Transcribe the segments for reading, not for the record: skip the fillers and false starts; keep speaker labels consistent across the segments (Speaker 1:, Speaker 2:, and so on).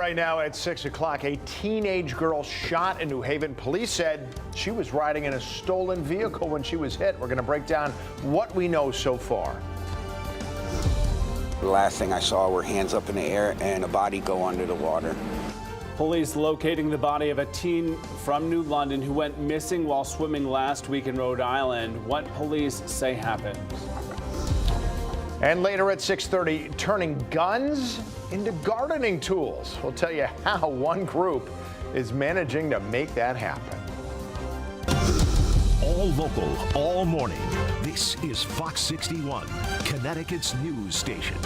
Speaker 1: Right now at 6 o'clock, a teenage girl shot in New Haven. Police said she was riding in a stolen vehicle when she was hit. We're going to break down what we know so far.
Speaker 2: The last thing I saw were hands up in the air and a body go under the water.
Speaker 3: Police locating the body of a teen from New London who went missing while swimming last week in Rhode Island. What police say happened.
Speaker 1: And later at 6:30, turning guns into gardening tools. We'll tell you how one group is managing to make that happen.
Speaker 4: All local, all morning. This is Fox 61, Connecticut's news station.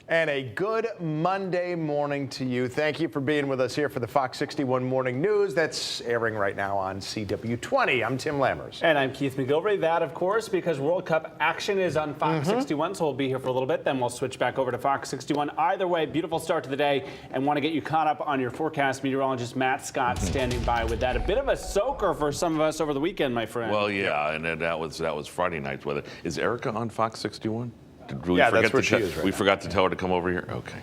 Speaker 1: And a good Monday morning to you. Thank you for being with us here for the Fox 61 Morning News that's airing right now on CW20. I'm Tim Lammers.
Speaker 3: And I'm Keith McGilvery. That, of course, because World Cup action is on Fox 61, so we'll be here for a little bit. Then we'll switch back over to Fox 61. Either way, beautiful start to the day, and want to get you caught up on your forecast. Meteorologist Matt Scott standing by with that. A bit of a soaker for some of us over the weekend, my friend.
Speaker 5: Well, yeah, and that was Friday night's weather. Is Erica on Fox 61?
Speaker 1: Yeah, that's where she is right
Speaker 5: We
Speaker 1: now.
Speaker 5: forgot to tell her to come over here? Okay.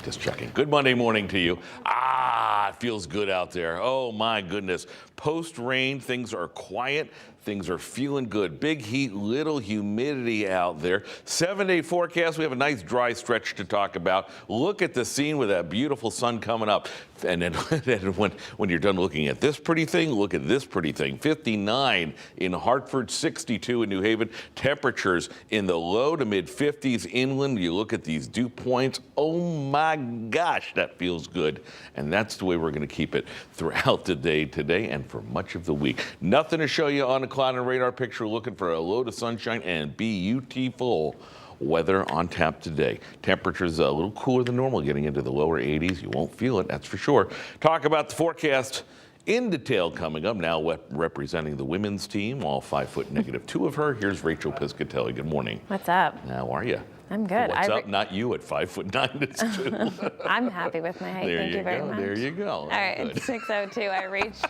Speaker 5: Just checking. Good Monday morning to you. It feels good out there. Oh, my goodness. Post-rain, things are quiet. Things are feeling good. Big heat, little humidity out there. 7-day forecast. We have a nice dry stretch to talk about. Look at the scene with that beautiful sun coming up. And then when you're done looking at this pretty thing, look at this pretty thing. 59 in Hartford, 62 in New Haven. Temperatures in the low to mid 50s inland. You look at these dew points. Oh my gosh, that feels good. And that's the way we're going to keep it throughout the day today and for much of the week. Nothing to show you on the cloud and radar picture. Looking for a load of sunshine and beautiful weather on tap today. Temperatures a little cooler than normal, getting into the lower 80s. You won't feel it, that's for sure. Talk about the forecast in detail coming up. Now representing the women's team, all 5'2" of her. Here's Rachel Piscatelli. Good morning.
Speaker 6: What's up?
Speaker 5: How are you?
Speaker 6: I'm good.
Speaker 5: What's up? Not you at 5'9". It's two.
Speaker 6: I'm happy with my height. Thank you very much.
Speaker 5: There you go.
Speaker 6: All right,
Speaker 5: Good.
Speaker 6: 6:02. I reached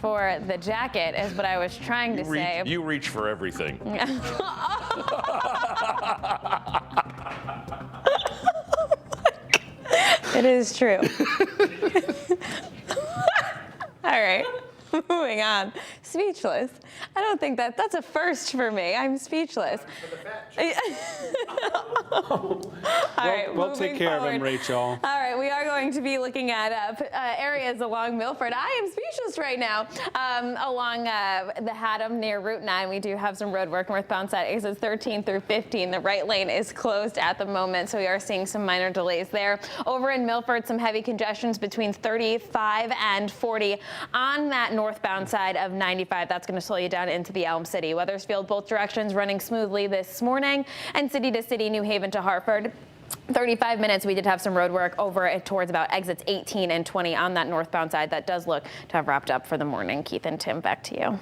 Speaker 6: for the jacket, is what I was trying to say.
Speaker 5: You reach for everything.
Speaker 6: It is true. All right, moving on. Speechless. I don't think that's a first for me. I'm speechless. All right,
Speaker 3: we'll take care
Speaker 6: forward.
Speaker 3: of him, Rachel.
Speaker 6: All right, we are going to be looking at areas along Milford. I am speechless right now. Along the Haddam near Route 9, we do have some road work northbound side exits 13 through 15. The right lane is closed at the moment, so we are seeing some minor delays there. Over in Milford, some heavy congestions between 35 and 40 on that northbound side of 95. That's going to slow you down into the Elm City. Weathersfield, both directions running smoothly this morning, and city to city, New Haven to Hartford. 35 minutes. We did have some road work over towards about exits 18 and 20 on that northbound side. That does look to have wrapped up for the morning. Keith and Tim, back to you.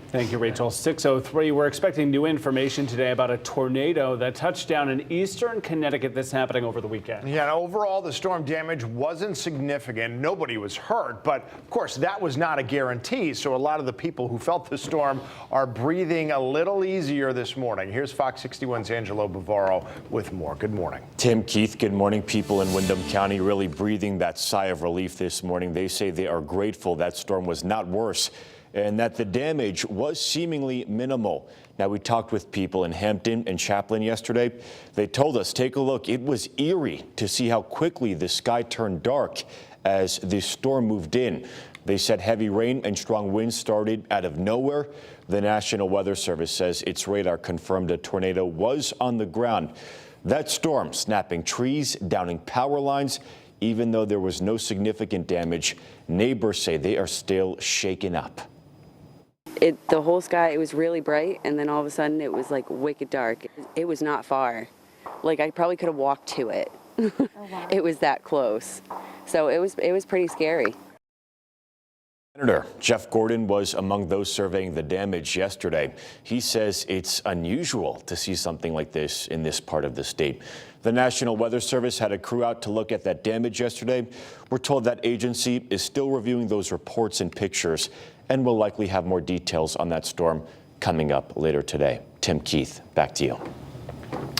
Speaker 3: Thank you, Rachel. 6:03. We're expecting new information today about a tornado that touched down in eastern Connecticut. This happening over the weekend.
Speaker 1: Yeah, overall, the storm damage wasn't significant. Nobody was hurt, but of course, that was not a guarantee. So a lot of the people who felt the storm are breathing a little easier this morning. Here's Fox 61's Angelo Bavaro with more. Good morning.
Speaker 7: Tim, Keith, good morning. People in Windham County really breathing that sigh of relief this morning. They say they are grateful that storm was not worse and that the damage was seemingly minimal. Now, we talked with people in Hampton and Chaplin yesterday. They told us, take a look. It was eerie to see how quickly the sky turned dark as the storm moved in. They said heavy rain and strong winds started out of nowhere. The National Weather Service says its radar confirmed a tornado was on the ground. That storm snapping trees, downing power lines. Even though there was no significant damage, neighbors say they are still shaken up.
Speaker 8: The whole sky, it was really bright, and then all of a sudden it was like wicked dark. It was not far. Like I probably could have walked to it. Oh, wow. It was that close. So it was pretty scary.
Speaker 7: Senator Jeff Gordon was among those surveying the damage yesterday. He says it's unusual to see something like this in this part of the state. The National Weather Service had a crew out to look at that damage yesterday. We're told that agency is still reviewing those reports and pictures and will likely have more details on that storm coming up later today. Tim, Keith, back to you.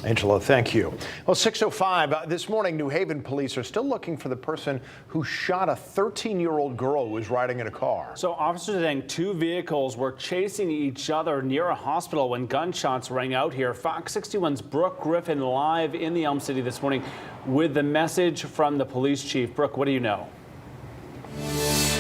Speaker 1: Angela, thank you. Well, 6:05 this morning, New Haven police are still looking for the person who shot a 13-year-old girl who was riding in a car.
Speaker 3: So officers are saying two vehicles were chasing each other near a hospital when gunshots rang out here. Fox 61's Brooke Griffin live in the Elm City this morning with the message from the police chief. Brooke, what do you know?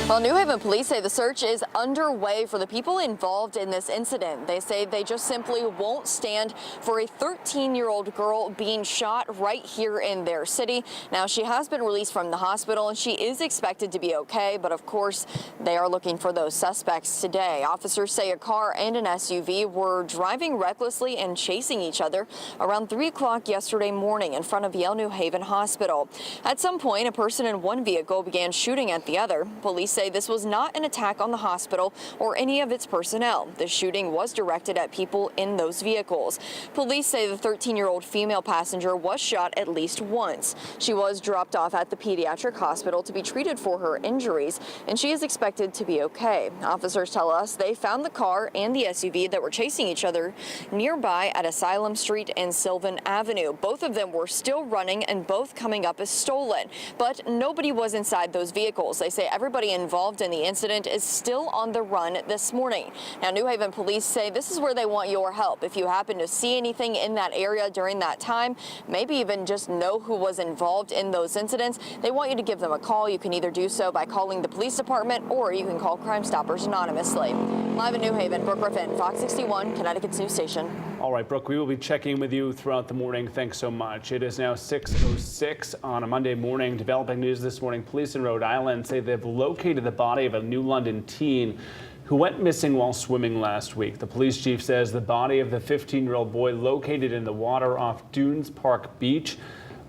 Speaker 9: Well, New Haven police say the search is underway for the people involved in this incident. They say they just simply won't stand for a 13-year-old girl being shot right here in their city. Now, she has been released from the hospital and she is expected to be okay, but of course, they are looking for those suspects today. Officers say a car and an SUV were driving recklessly and chasing each other around 3 o'clock yesterday morning in front of Yale New Haven Hospital. At some point, a person in one vehicle began shooting at the other. Police say this was not an attack on the hospital or any of its personnel. The shooting was directed at people in those vehicles. Police say the 13-year-old female passenger was shot at least once. She was dropped off at the pediatric hospital to be treated for her injuries, and she is expected to be okay. Officers tell us they found the car and the SUV that were chasing each other nearby at Asylum Street and Sylvan Avenue. Both of them were still running and both coming up as stolen, but nobody was inside those vehicles. They say everybody involved in the incident is still on the run this morning. Now, New Haven police say this is where they want your help. If you happen to see anything in that area during that time, maybe even just know who was involved in those incidents, they want you to give them a call. You can either do so by calling the police department or you can call Crime Stoppers anonymously. Live in New Haven, Brooke Griffin, Fox 61, Connecticut's news station.
Speaker 3: All right, Brooke, we will be checking with you throughout the morning. Thanks so much. It is now 6:06 on a Monday morning. Developing news this morning, police in Rhode Island say they've located the body of a New London teen who went missing while swimming last week. The police chief says the body of the 15-year-old boy located in the water off Dunes Park Beach.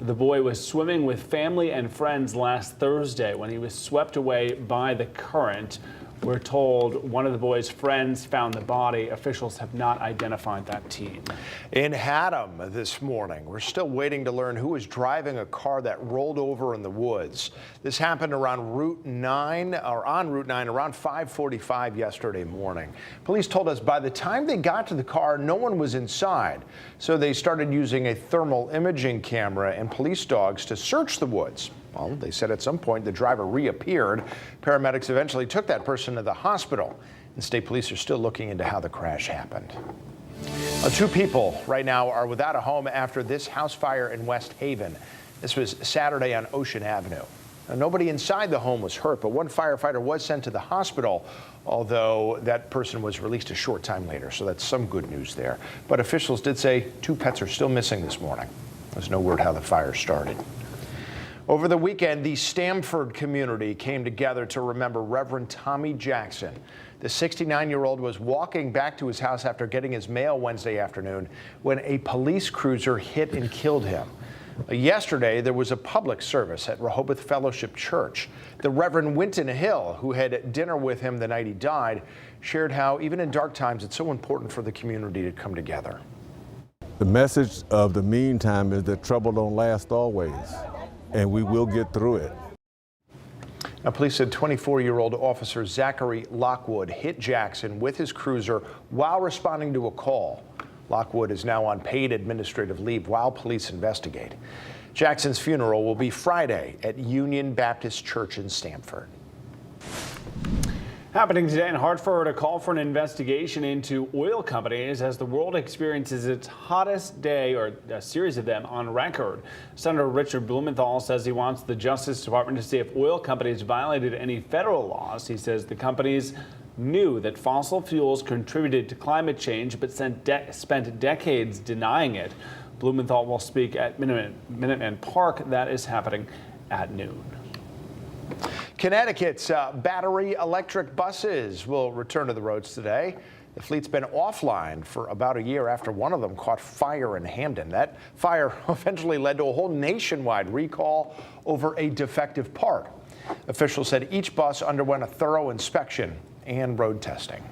Speaker 3: The boy was swimming with family and friends last Thursday when he was swept away by the current. We're told one of the boy's friends found the body. Officials have not identified that teen.
Speaker 1: In Haddam this morning, we're still waiting to learn who was driving a car that rolled over in the woods. This happened around Route 9, or on Route 9, around 5:45 yesterday morning. Police told us by the time they got to the car, no one was inside. So they started using a thermal imaging camera and police dogs to search the woods. Well, they said at some point the driver reappeared. Paramedics eventually took that person to the hospital, and state police are still looking into how the crash happened. Two people right now are without a home after this house fire in West Haven. This was Saturday on Ocean Avenue. Now, nobody inside the home was hurt, but one firefighter was sent to the hospital, although that person was released a short time later, so that's some good news there. But officials did say 2 pets are still missing this morning. There's no word how the fire started. Over the weekend, the Stamford community came together to remember Reverend Tommy Jackson. The 69-year-old was walking back to his house after getting his mail Wednesday afternoon when a police cruiser hit and killed him. Yesterday, there was a public service at Rehoboth Fellowship Church. The Reverend Winton Hill, who had dinner with him the night he died, shared how even in dark times, it's so important for the community to come together.
Speaker 10: The message of the meantime is that trouble don't last always, and we will get through it.
Speaker 1: Now, police said 24-year-old officer Zachary Lockwood hit Jackson with his cruiser while responding to a call. Lockwood is now on paid administrative leave while police investigate. Jackson's funeral will be Friday at Union Baptist Church in Stamford.
Speaker 3: Happening today in Hartford, a call for an investigation into oil companies as the world experiences its hottest day, or a series of them, on record. Senator Richard Blumenthal says he wants the Justice Department to see if oil companies violated any federal laws. He says the companies knew that fossil fuels contributed to climate change but spent decades denying it. Blumenthal will speak at Minuteman Park. That is happening at noon.
Speaker 1: Connecticut's battery electric buses will return to the roads today. The fleet's been offline for about a year after one of them caught fire in Hamden. That fire eventually led to a whole nationwide recall over a defective part. Officials said each bus underwent a thorough inspection and road testing.